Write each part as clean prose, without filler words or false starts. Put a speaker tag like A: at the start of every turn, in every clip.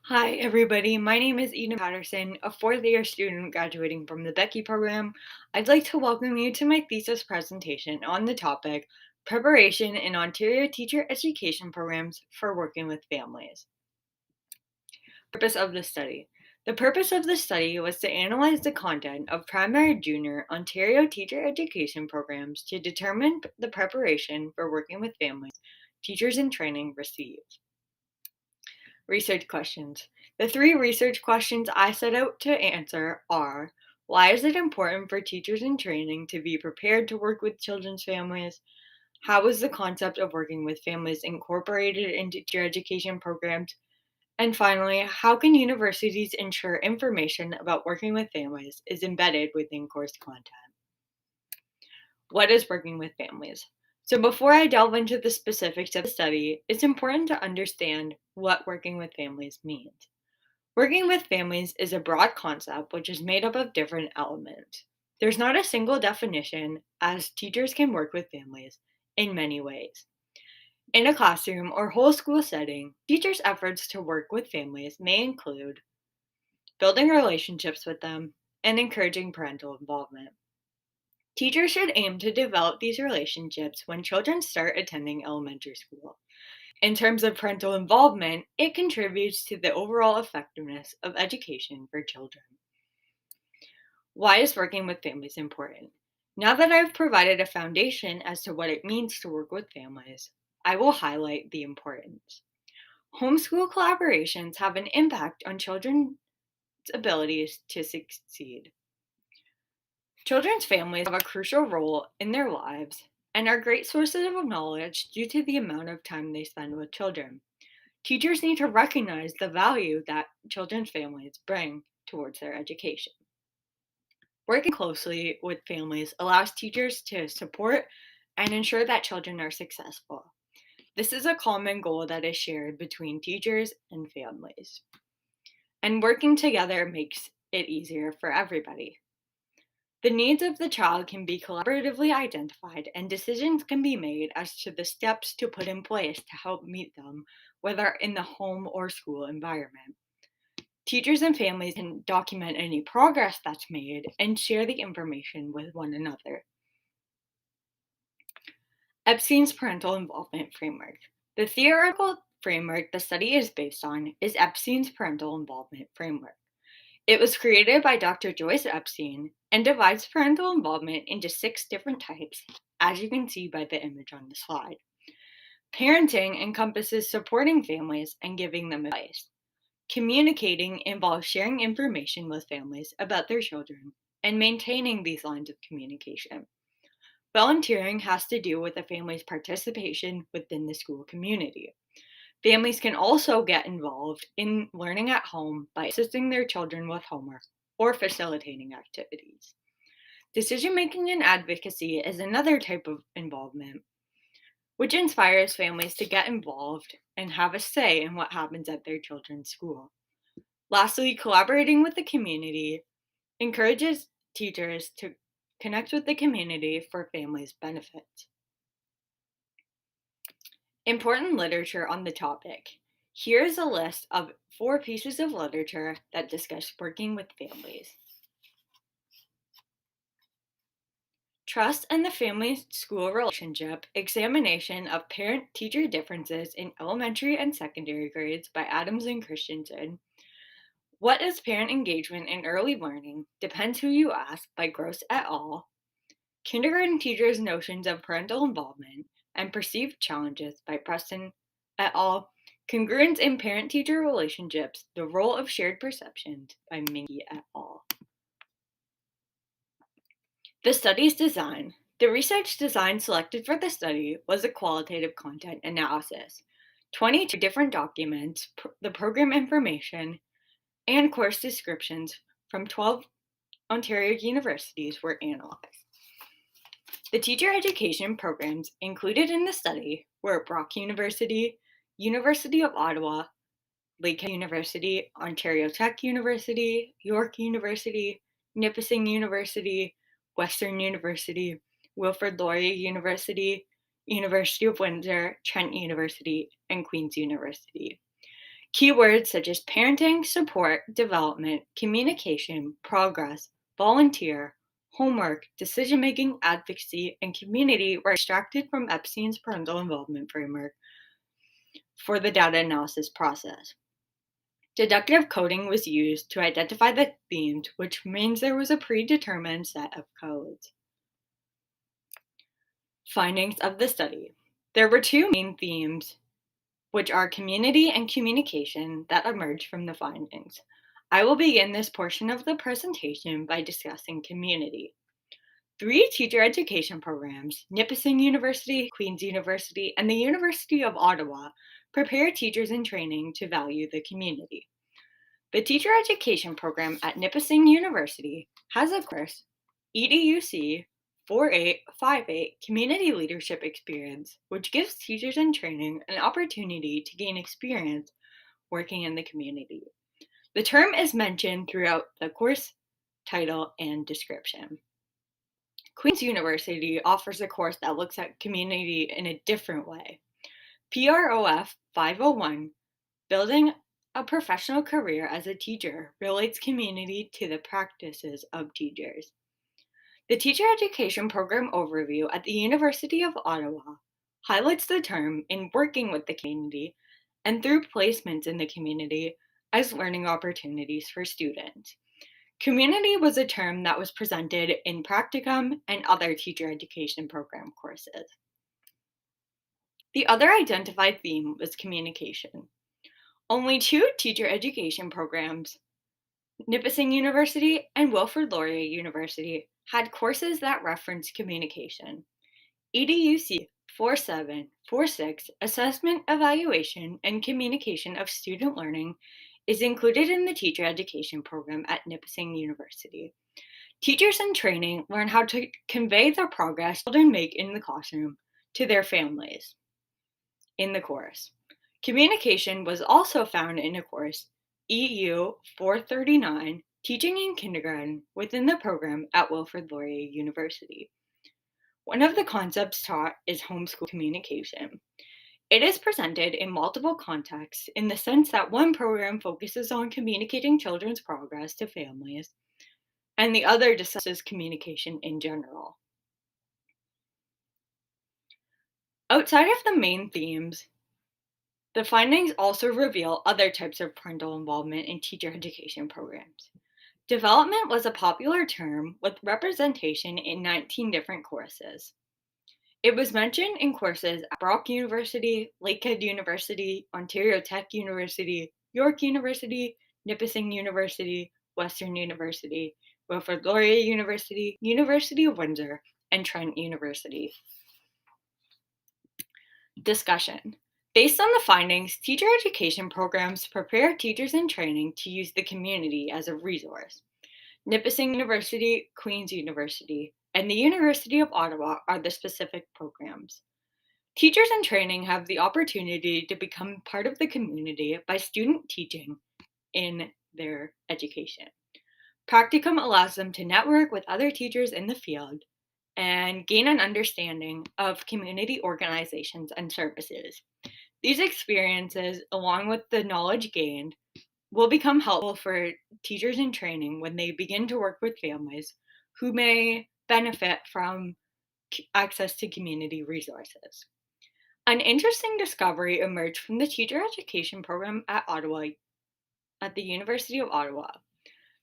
A: Hi, everybody. My name is Eden Patterson, a fourth-year student graduating from the BECE program. I'd like to welcome you to my thesis presentation on the topic Preparation in Ontario Teacher Education Programs for Working with Families. Purpose of the study. The purpose of the study was to analyze the content of primary and junior Ontario teacher education programs to determine the preparation for working with families teachers in training receive. Research questions. The three research questions I set out to answer are: why is it important for teachers in training to be prepared to work with children's families? How is the concept of working with families incorporated into teacher education programs? And finally, how can universities ensure information about working with families is embedded within course content? What is working with families? So, before I delve into the specifics of the study, it's important to understand what working with families means. Working with families is a broad concept which is made up of different elements. There's not a single definition, as teachers can work with families in many ways. In a classroom or whole school setting, teachers' efforts to work with families may include building relationships with them and encouraging parental involvement. Teachers should aim to develop these relationships when children start attending elementary school. In terms of parental involvement, it contributes to the overall effectiveness of education for children. Why is working with families important? Now that I've provided a foundation as to what it means to work with families, I will highlight the importance. Homeschool collaborations have an impact on children's abilities to succeed. Children's families have a crucial role in their lives and are great sources of knowledge due to the amount of time they spend with children. Teachers need to recognize the value that children's families bring towards their education. Working closely with families allows teachers to support and ensure that children are successful. This is a common goal that is shared between teachers and families. And working together makes it easier for everybody. The needs of the child can be collaboratively identified, and decisions can be made as to the steps to put in place to help meet them, whether in the home or school environment. Teachers and families can document any progress that's made and share the information with one another. Epstein's parental involvement framework. The theoretical framework the study is based on is Epstein's parental involvement framework. It was created by Dr. Joyce Epstein and divides parental involvement into 6 different types, as you can see by the image on the slide. Parenting encompasses supporting families and giving them advice. Communicating involves sharing information with families about their children and maintaining these lines of communication. Volunteering has to do with a family's participation within the school community. Families can also get involved in learning at home by assisting their children with homework or facilitating activities. Decision making and advocacy is another type of involvement, which inspires families to get involved and have a say in what happens at their children's school. Lastly, collaborating with the community encourages teachers to connect with the community for families' benefits. Important literature on the topic. Here is a list of 4 pieces of literature that discuss working with families. Trust and the Family-School Relationship, Examination of Parent-Teacher Differences in Elementary and Secondary Grades by Adams and Christensen. What is Parent Engagement in Early Learning? Depends Who You Ask by Gross et al. Kindergarten Teachers' Notions of Parental Involvement and Perceived Challenges by Preston et al. Congruence in Parent-Teacher Relationships, The Role of Shared Perceptions by Mingy et al. The study's design. The research design selected for the study was a qualitative content analysis. 22 different documents, the program information, and course descriptions from 12 Ontario universities were analyzed. The teacher education programs included in the study were Brock University, University of Ottawa, Lakehead University, Ontario Tech University, York University, Nipissing University, Western University, Wilfrid Laurier University, University of Windsor, Trent University, and Queen's University. Keywords such as parenting, support, development, communication, progress, volunteer, homework, decision-making, advocacy, and community were extracted from Epstein's parental involvement framework for the data analysis process. Deductive coding was used to identify the themes, which means there was a predetermined set of codes. Findings of the study. There were two main themes, which are community and communication, that emerged from the findings. I will begin this portion of the presentation by discussing community. 3 teacher education programs, Nipissing University, Queen's University, and the University of Ottawa, prepare teachers in training to value the community. The teacher education program at Nipissing University has a course, EDUC 4858 Community Leadership Experience, which gives teachers in training an opportunity to gain experience working in the community. The term is mentioned throughout the course title and description. Queen's University offers a course that looks at community in a different way. PROF 501, Building a Professional Career as a Teacher, relates community to the practices of teachers. The Teacher Education Program Overview at the University of Ottawa highlights the term in working with the community and through placements in the community as learning opportunities for students. Community was a term that was presented in practicum and other teacher education program courses. The other identified theme was communication. Only 2 teacher education programs, Nipissing University and Wilfrid Laurier University, had courses that referenced communication. EDUC 4746, Assessment, Evaluation, and Communication of Student Learning, is included in the teacher education program at Nipissing University. Teachers in training learn how to convey the progress children make in the classroom to their families in the course. Communication was also found in a course, EU 439, Teaching in Kindergarten, within the program at Wilfrid Laurier University. One of the concepts taught is homeschool communication. It is presented in multiple contexts in the sense that one program focuses on communicating children's progress to families, and the other discusses communication in general. Outside of the main themes, the findings also reveal other types of parental involvement in teacher education programs. Development was a popular term with representation in 19 different courses. It was mentioned in courses at Brock University, Lakehead University, Ontario Tech University, York University, Nipissing University, Western University, Wilfrid Laurier University, University of Windsor, and Trent University. Discussion. Based on the findings, teacher education programs prepare teachers in training to use the community as a resource. Nipissing University, Queen's University, and the University of Ottawa are the specific programs. Teachers in training have the opportunity to become part of the community by student teaching in their education. Practicum allows them to network with other teachers in the field and gain an understanding of community organizations and services. These experiences, along with the knowledge gained, will become helpful for teachers in training when they begin to work with families who may benefit from access to community resources. An interesting discovery emerged from the teacher education program at the University of Ottawa.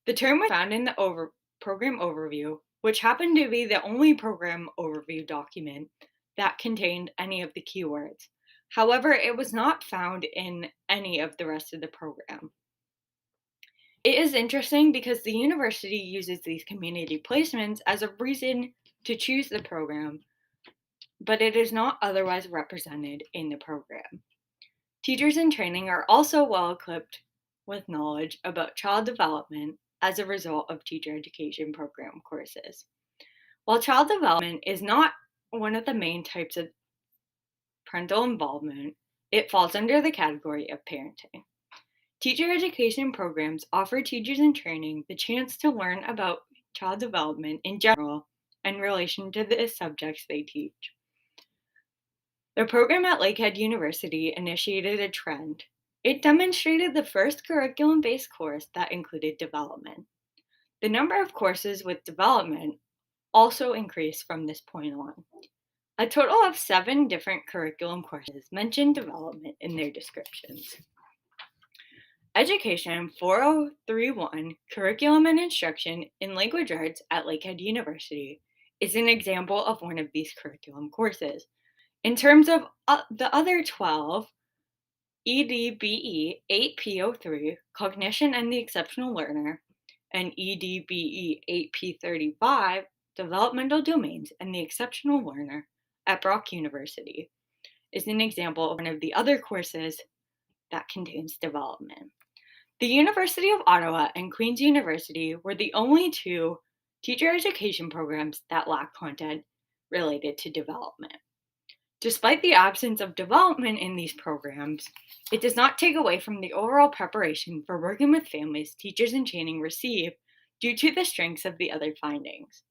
A: The term was found in the program overview, which happened to be the only program overview document that contained any of the keywords. However, it was not found in any of the rest of the program. It is interesting because the university uses these community placements as a reason to choose the program, but it is not otherwise represented in the program. Teachers in training are also well equipped with knowledge about child development as a result of teacher education program courses. While child development is not one of the main types of parental involvement, it falls under the category of parenting. Teacher education programs offer teachers in training the chance to learn about child development in general in relation to the subjects they teach. The program at Lakehead University initiated a trend It demonstrated the first curriculum-based course that included development. The number of courses with development also increased from this point on. A total of 7 different curriculum courses mention development in their descriptions. Education 4031, Curriculum and Instruction in Language Arts at Lakehead University, is an example of one of these curriculum courses. In terms of the other 12, EDBE 8P03, Cognition and the Exceptional Learner, and EDBE 8P35, Developmental Domains and the Exceptional Learner at Brock University, is an example of one of the other courses that contains development. The University of Ottawa and Queen's University were the only 2 teacher education programs that lacked content related to development. Despite the absence of development in these programs, it does not take away from the overall preparation for working with families teachers in training receive due to the strengths of the other findings.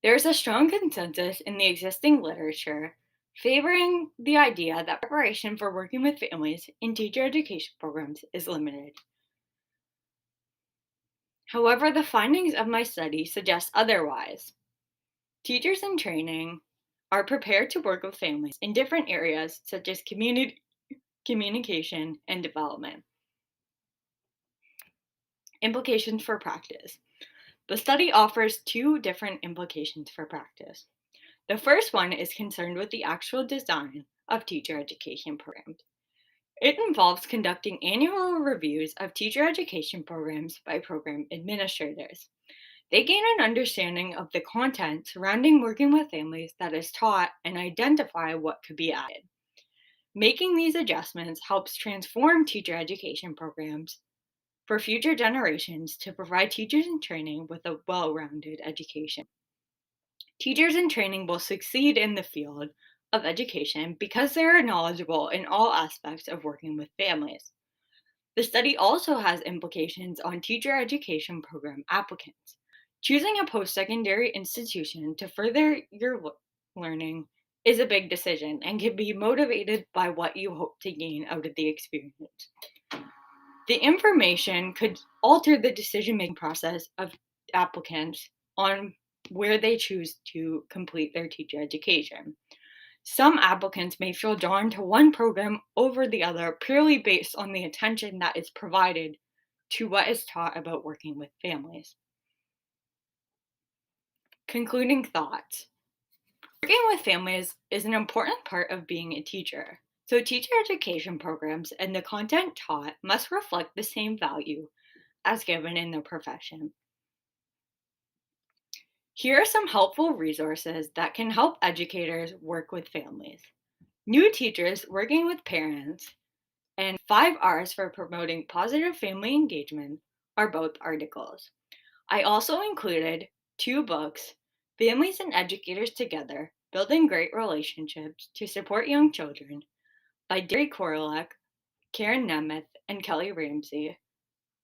A: There is a strong consensus in the existing literature favoring the idea that preparation for working with families in teacher education programs is limited. However, the findings of my study suggest otherwise. Teachers in training are prepared to work with families in different areas such as communication and development. Implications for practice. The study offers 2 different implications for practice. The first one is concerned with the actual design of teacher education programs. It involves conducting annual reviews of teacher education programs by program administrators. They gain an understanding of the content surrounding working with families that is taught and identify what could be added. Making these adjustments helps transform teacher education programs for future generations to provide teachers in training with a well-rounded education. Teachers in training will succeed in the field of education because they are knowledgeable in all aspects of working with families. The study also has implications on teacher education program applicants. Choosing a post-secondary institution to further your learning is a big decision and can be motivated by what you hope to gain out of the experience. The information could alter the decision-making process of applicants on where they choose to complete their teacher education. Some applicants may feel drawn to one program over the other purely based on the attention that is provided to what is taught about working with families. Concluding thoughts. Working with families is an important part of being a teacher. So teacher education programs and the content taught must reflect the same value as given in the profession. Here are some helpful resources that can help educators work with families. New Teachers Working with Parents and 5 R's for Promoting Positive Family Engagement are both articles. I also included 2 books, Families and Educators Together, Building Great Relationships to Support Young Children by Derry Korolek, Karen Nemeth, and Kelly Ramsey,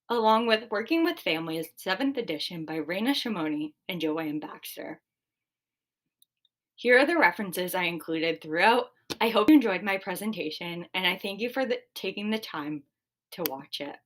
A: along with Working with Families, 7th edition by Raina Shimoni and Joanne Baxter. Here are the references I included throughout. I hope you enjoyed my presentation, and I thank you for taking the time to watch it.